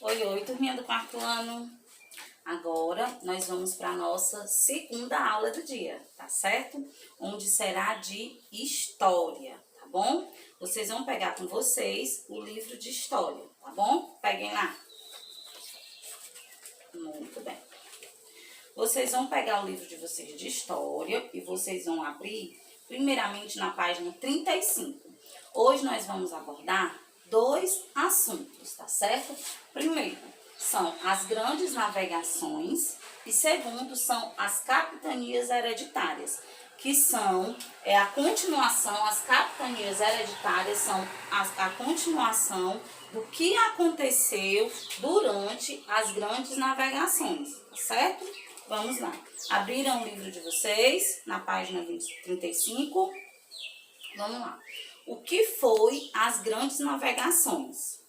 Oi, oi, turminha do quarto ano. Agora nós vamos para a nossa segunda aula do dia, tá certo? Onde será de história, tá bom? Vocês vão pegar com vocês o livro de história, tá bom? Peguem lá. Muito bem. Vocês vão pegar o livro de vocês de história e vocês vão abrir primeiramente na página 35. Hoje nós vamos abordar dois assuntos, tá certo? Primeiro, são as grandes navegações e segundo, são as capitanias hereditárias, que são a continuação, as capitanias hereditárias são a continuação do que aconteceu durante as grandes navegações, tá certo? Vamos lá. Abriram o livro de vocês na página 35. Vamos lá. O que foi as grandes navegações?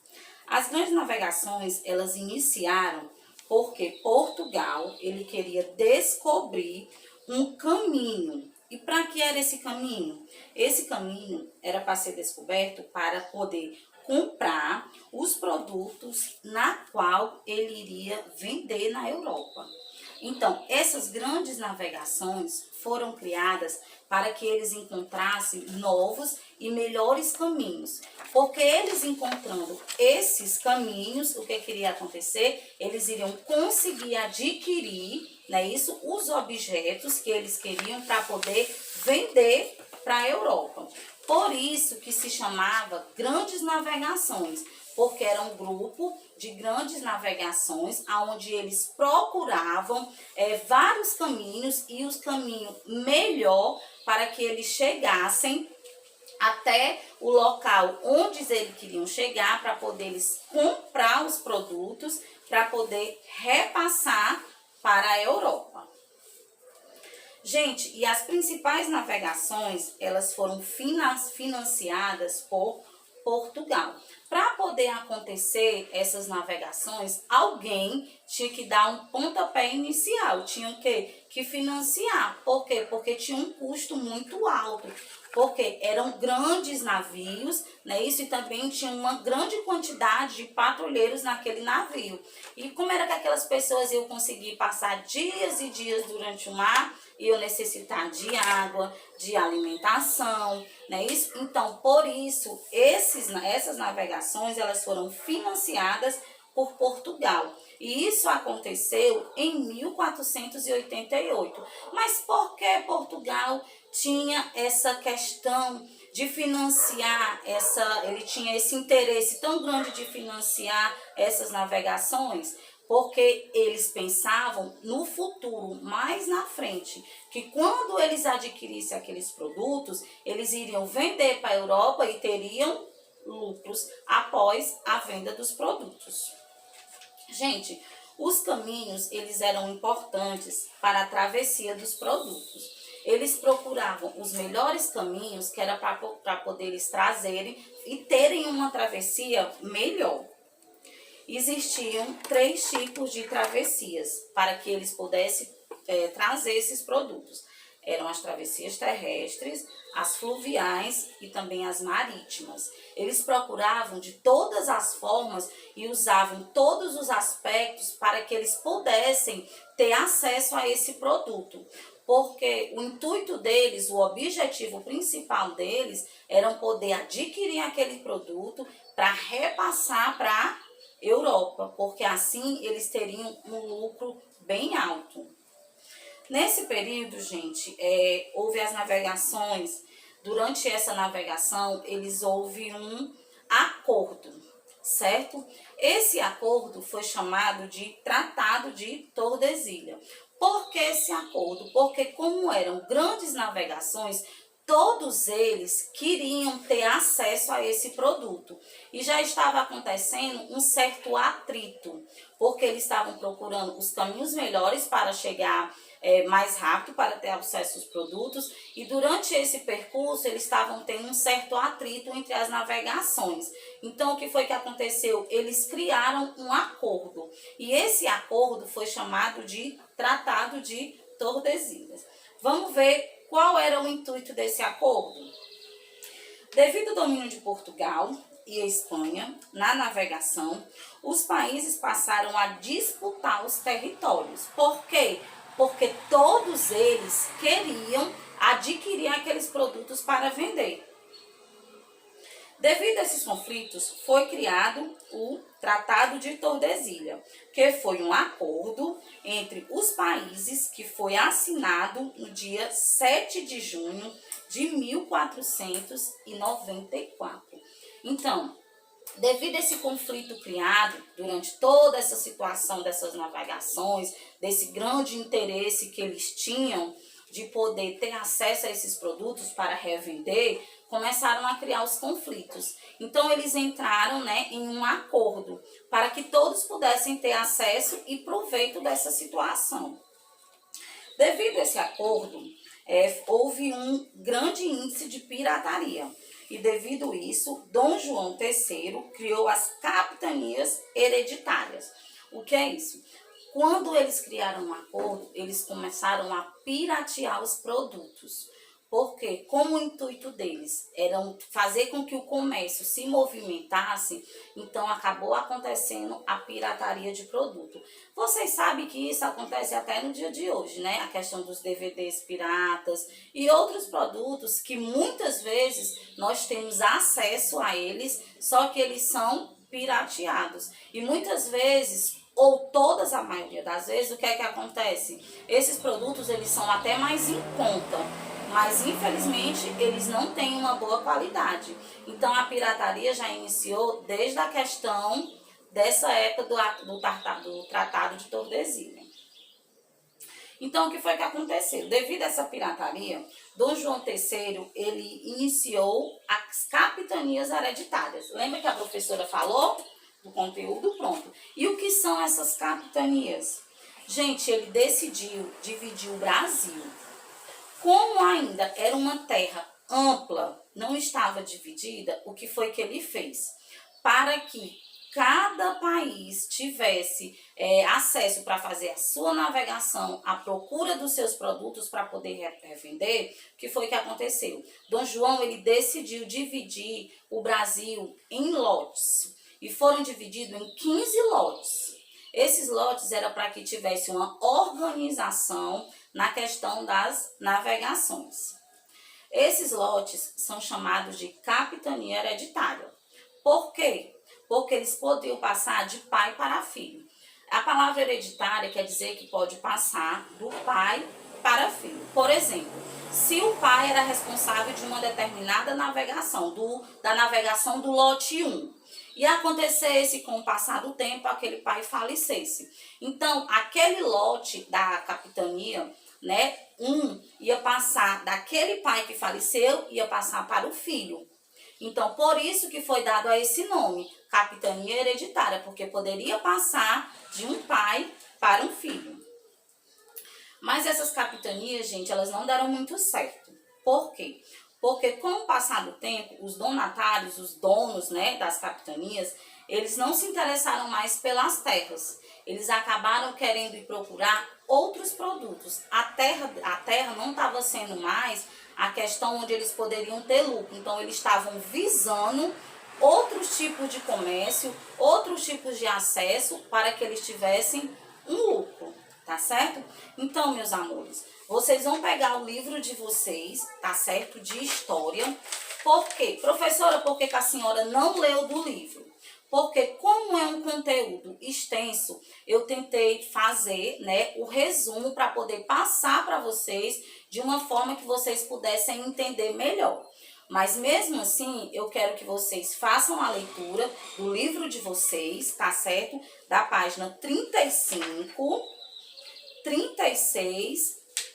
As grandes navegações, elas iniciaram porque Portugal, ele queria descobrir um caminho. E para que era esse caminho? Esse caminho era para ser descoberto para poder comprar os produtos na qual ele iria vender na Europa. Então, essas grandes navegações foram criadas para que eles encontrassem novos e melhores caminhos. Porque eles encontrando esses caminhos, o que iria acontecer? Eles iriam conseguir adquirir, isso, os objetos que eles queriam para poder vender para a Europa. Por isso que se chamava grandes navegações, porque era um grupo de grandes navegações, onde eles procuravam vários caminhos e os caminhos melhor para que eles chegassem até o local onde eles queriam chegar, para poder eles comprar os produtos, para poder repassar para a Europa. Gente, e as principais navegações, elas foram financiadas por Portugal. Para poder acontecer essas navegações, alguém tinha que dar um pontapé inicial, tinha que financiar. Por quê? Porque tinha um custo muito alto, porque eram grandes navios, isso, e também tinha uma grande quantidade de patrulheiros naquele navio. E como era que aquelas pessoas iam conseguir passar dias e dias durante o mar, iam necessitar de água, de alimentação, isso? Então, por isso, essas navegações, elas foram financiadas por Portugal. E isso aconteceu em 1488. Mas por que Portugal tinha essa questão de financiar, ele tinha esse interesse tão grande de financiar essas navegações? Porque eles pensavam no futuro, mais na frente, que quando eles adquirissem aqueles produtos, eles iriam vender para a Europa e teriam lucros após a venda dos produtos. Gente, os caminhos, eles eram importantes para a travessia dos produtos. Eles procuravam os melhores caminhos, que era para poder eles trazerem e terem uma travessia melhor. Existiam 3 tipos de travessias para que eles pudessem trazer esses produtos. Eram as travessias terrestres, as fluviais e também as marítimas. Eles procuravam de todas as formas e usavam todos os aspectos para que eles pudessem ter acesso a esse produto. Porque o intuito deles, o objetivo principal deles, era poder adquirir aquele produto para repassar para a Europa, porque assim eles teriam um lucro bem alto. Nesse período, gente, houve as navegações. Durante essa navegação, houve um acordo, certo? Esse acordo foi chamado de Tratado de Tordesilhas. Por que esse acordo? Porque como eram grandes navegações, todos eles queriam ter acesso a esse produto. E já estava acontecendo um certo atrito, porque eles estavam procurando os caminhos melhores para chegar mais rápido, para ter acesso aos produtos. E durante esse percurso, eles estavam tendo um certo atrito entre as navegações. Então, o que foi que aconteceu? Eles criaram um acordo. E esse acordo foi chamado de Tratado de Tordesilhas. Vamos ver qual era o intuito desse acordo? Devido ao domínio de Portugal e Espanha na navegação, os países passaram a disputar os territórios. Por quê? Porque todos eles queriam adquirir aqueles produtos para vender. Devido a esses conflitos, foi criado o Tratado de Tordesilhas, que foi um acordo entre os países que foi assinado no dia 7 de junho de 1494. Então, devido a esse conflito criado durante toda essa situação dessas navegações, desse grande interesse que eles tinham de poder ter acesso a esses produtos para revender, começaram a criar os conflitos. Então, eles entraram, em um acordo para que todos pudessem ter acesso e proveito dessa situação. Devido a esse acordo, houve um grande índice de pirataria. E devido a isso, Dom João III criou as capitanias hereditárias. O que é isso? Quando eles criaram um acordo, eles começaram a piratear os produtos. Porque, como o intuito deles era fazer com que o comércio se movimentasse, então acabou acontecendo a pirataria de produto. Vocês sabem que isso acontece até no dia de hoje, né? A questão dos DVDs piratas e outros produtos que muitas vezes nós temos acesso a eles, só que eles são pirateados. E muitas vezes, ou todas, a maioria das vezes, o que é que acontece? Esses produtos, eles são até mais em conta, mas infelizmente eles não têm uma boa qualidade. Então a pirataria já iniciou desde a questão dessa época do Tratado de Tordesilhas. Então o que foi que aconteceu? Devido a essa pirataria, Dom João III, ele iniciou as capitanias hereditárias. Lembra que a professora falou do conteúdo? Pronto. E o que são essas capitanias? Gente, ele decidiu dividir o Brasil. Como ainda era uma terra ampla, não estava dividida, o que foi que ele fez? Para que cada país tivesse acesso para fazer a sua navegação, a procura dos seus produtos para poder revender, o que foi que aconteceu? Dom João, ele decidiu dividir o Brasil em lotes, e foram divididos em 15 lotes. Esses lotes eram para que tivesse uma organização na questão das navegações. Esses lotes são chamados de capitania hereditária. Por quê? Porque eles podiam passar de pai para filho. A palavra hereditária quer dizer que pode passar do pai para filho. Por exemplo, se o pai era responsável de uma determinada navegação, da navegação do lote 1, e acontecesse com o passar do tempo, aquele pai falecesse. Então, aquele lote da capitania, ia passar daquele pai que faleceu, ia passar para o filho. Então, por isso que foi dado a esse nome, capitania hereditária, porque poderia passar de um pai para um filho. Mas essas capitanias, gente, elas não deram muito certo. Por quê? Porque com o passar do tempo, os donatários, os donos, das capitanias, eles não se interessaram mais pelas terras. Eles acabaram querendo ir procurar outros produtos. A terra não estava sendo mais a questão onde eles poderiam ter lucro. Então, eles estavam visando outros tipos de comércio, outros tipos de acesso para que eles tivessem um lucro, tá certo? Então, meus amores, vocês vão pegar o livro de vocês, tá certo? De história. Por quê? Professora, por que a senhora não leu do livro? Porque como é um conteúdo extenso, eu tentei fazer, o resumo para poder passar para vocês de uma forma que vocês pudessem entender melhor. Mas mesmo assim, eu quero que vocês façam a leitura do livro de vocês, tá certo? Da página 35, 36,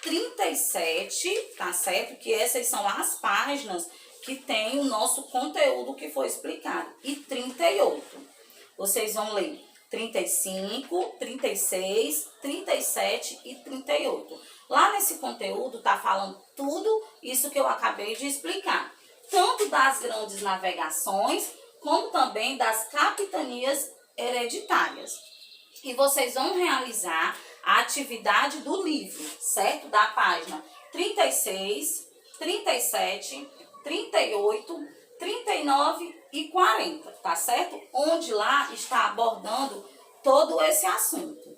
37, tá certo? Que essas são as páginas que tem o nosso conteúdo que foi explicado. E 38. Vocês vão ler 35, 36, 37 e 38. Lá nesse conteúdo tá falando tudo isso que eu acabei de explicar. Tanto das grandes navegações, como também das capitanias hereditárias. E vocês vão realizar a atividade do livro, certo? Da página 36, 37, 38, 39 e 40, tá certo? Onde lá está abordando todo esse assunto.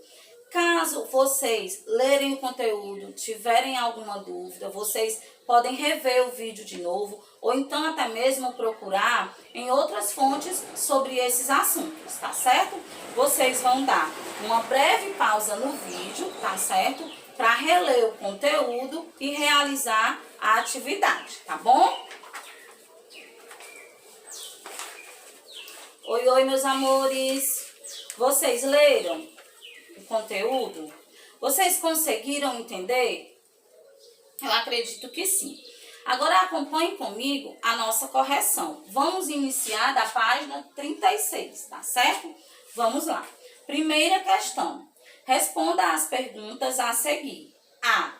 Caso vocês lerem o conteúdo, tiverem alguma dúvida, vocês podem rever o vídeo de novo ou então até mesmo procurar em outras fontes sobre esses assuntos, tá certo? Vocês vão dar uma breve pausa no vídeo, tá certo? Para reler o conteúdo e realizar a atividade, tá bom? Oi, oi, meus amores! Vocês leram o conteúdo? Vocês conseguiram entender? Eu acredito que sim. Agora acompanhe comigo a nossa correção. Vamos iniciar da página 36, tá certo? Vamos lá. Primeira questão. Responda as perguntas a seguir. A.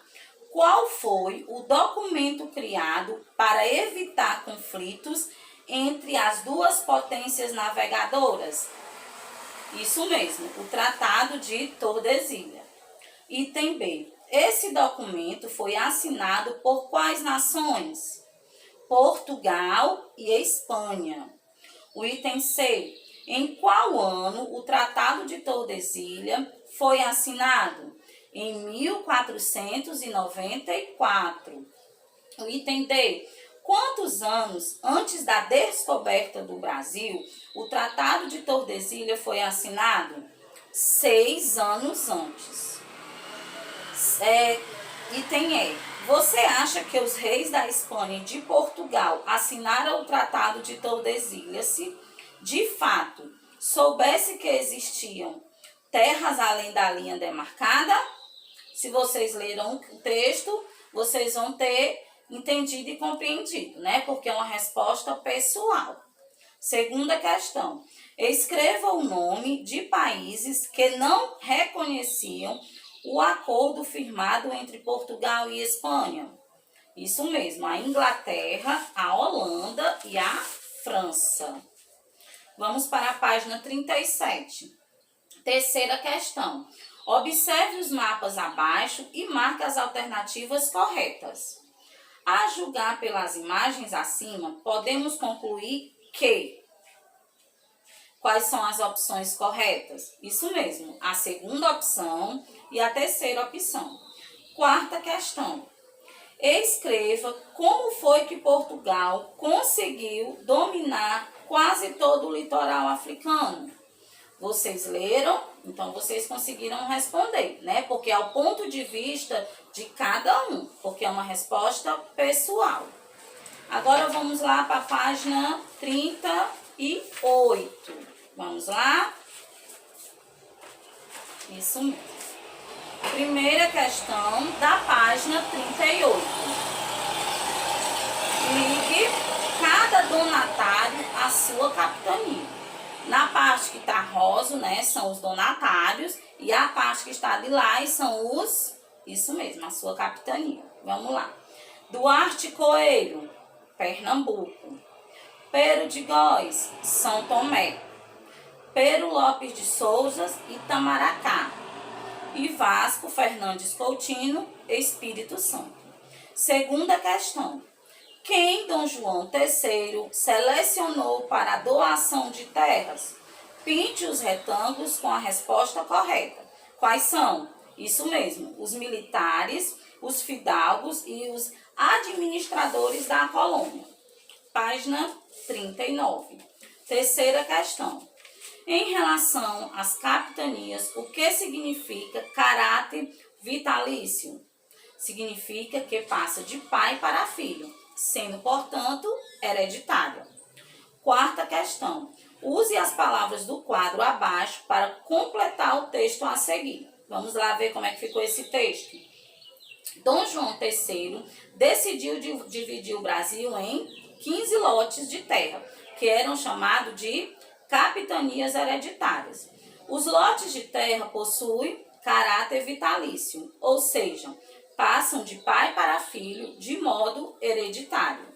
Qual foi o documento criado para evitar conflitos entre as duas potências navegadoras? Isso mesmo, o Tratado de Tordesilhas. Item B. Esse documento foi assinado por quais nações? Portugal e Espanha. O item C. Em qual ano o Tratado de Tordesilhas foi assinado? Em 1494. O item D. Quantos anos antes da descoberta do Brasil o Tratado de Tordesilhas foi assinado? 6 anos antes. Item E. Você acha que os reis da Espanha e de Portugal assinaram o Tratado de Tordesilhas se, de fato, soubesse que existiam terras além da linha demarcada? Se vocês leram o texto, vocês vão ter entendido e compreendido, né? Porque é uma resposta pessoal. Segunda questão. Escreva o nome de países que não reconheciam o acordo firmado entre Portugal e Espanha. Isso mesmo, a Inglaterra, a Holanda e a França. Vamos para a página 37. Terceira questão. Observe os mapas abaixo e marque as alternativas corretas. A julgar pelas imagens acima, podemos concluir que... Quais são as opções corretas? Isso mesmo, a segunda opção e a terceira opção. Quarta questão. Escreva como foi que Portugal conseguiu dominar quase todo o litoral africano. Vocês leram, então vocês conseguiram responder, né? Porque é o ponto de vista de cada um, porque é uma resposta pessoal. Agora vamos lá para a página 38. Vamos lá? Isso mesmo. Primeira questão da página 38. Ligue cada donatário à sua capitania. Na parte que está rosa, né, são os donatários, e a parte que está lilás são os, isso mesmo, a sua capitania. Vamos lá. Duarte Coelho, Pernambuco. Pero de Góes, São Tomé. Pero Lopes de Souza, Itamaracá. E Vasco Fernandes Coutinho, Espírito Santo. Segunda questão. Quem Dom João III selecionou para a doação de terras? Pinte os retângulos com a resposta correta. Quais são? Isso mesmo, os militares, os fidalgos e os administradores da colônia. Página 39. Terceira questão. Em relação às capitanias, o que significa caráter vitalício? Significa que passa de pai para filho, sendo, portanto, hereditário. Quarta questão. Use as palavras do quadro abaixo para completar o texto a seguir. Vamos lá ver como é que ficou esse texto. Dom João III decidiu dividir o Brasil em 15 lotes de terra, que eram chamados de capitanias hereditárias. Os lotes de terra possuem caráter vitalício, ou seja, passam de pai para filho de modo hereditário.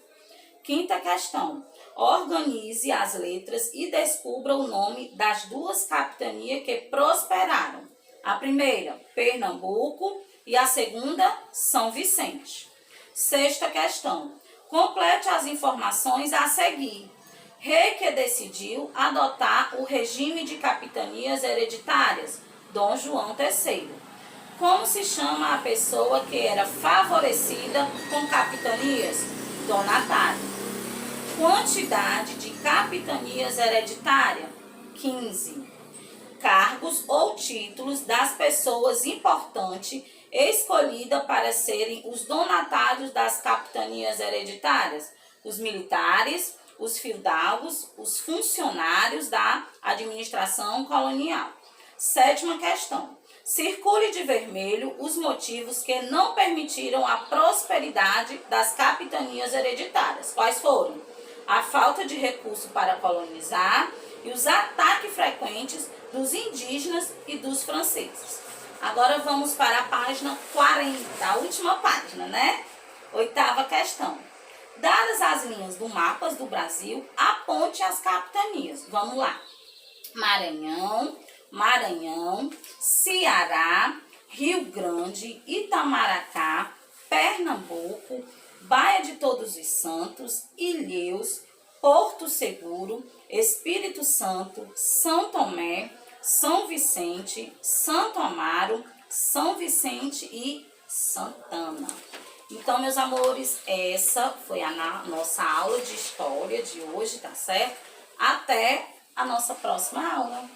Quinta questão. Organize as letras e descubra o nome das duas capitanias que prosperaram. A primeira, Pernambuco, e a segunda, São Vicente. Sexta questão. Complete as informações a seguir. Rei que decidiu adotar o regime de capitanias hereditárias, Dom João III. Como se chama a pessoa que era favorecida com capitanias? Donatário. Quantidade de capitanias hereditárias? 15. Cargos ou títulos das pessoas importantes escolhidas para serem os donatários das capitanias hereditárias? Os militares, os fidalgos, os funcionários da administração colonial. 7ª questão. Circule de vermelho os motivos que não permitiram a prosperidade das capitanias hereditárias. Quais foram? A falta de recurso para colonizar e os ataques frequentes dos indígenas e dos franceses. Agora vamos para a página 40, a última página, né? 8ª questão. Dadas as linhas do mapa do Brasil, aponte as capitanias. Vamos lá. Maranhão, Ceará, Rio Grande, Itamaracá, Pernambuco, Baía de Todos os Santos, Ilhéus, Porto Seguro, Espírito Santo, São Tomé, São Vicente, Santo Amaro, São Vicente e Santana. Então, meus amores, essa foi a nossa aula de história de hoje, tá certo? Até a nossa próxima aula.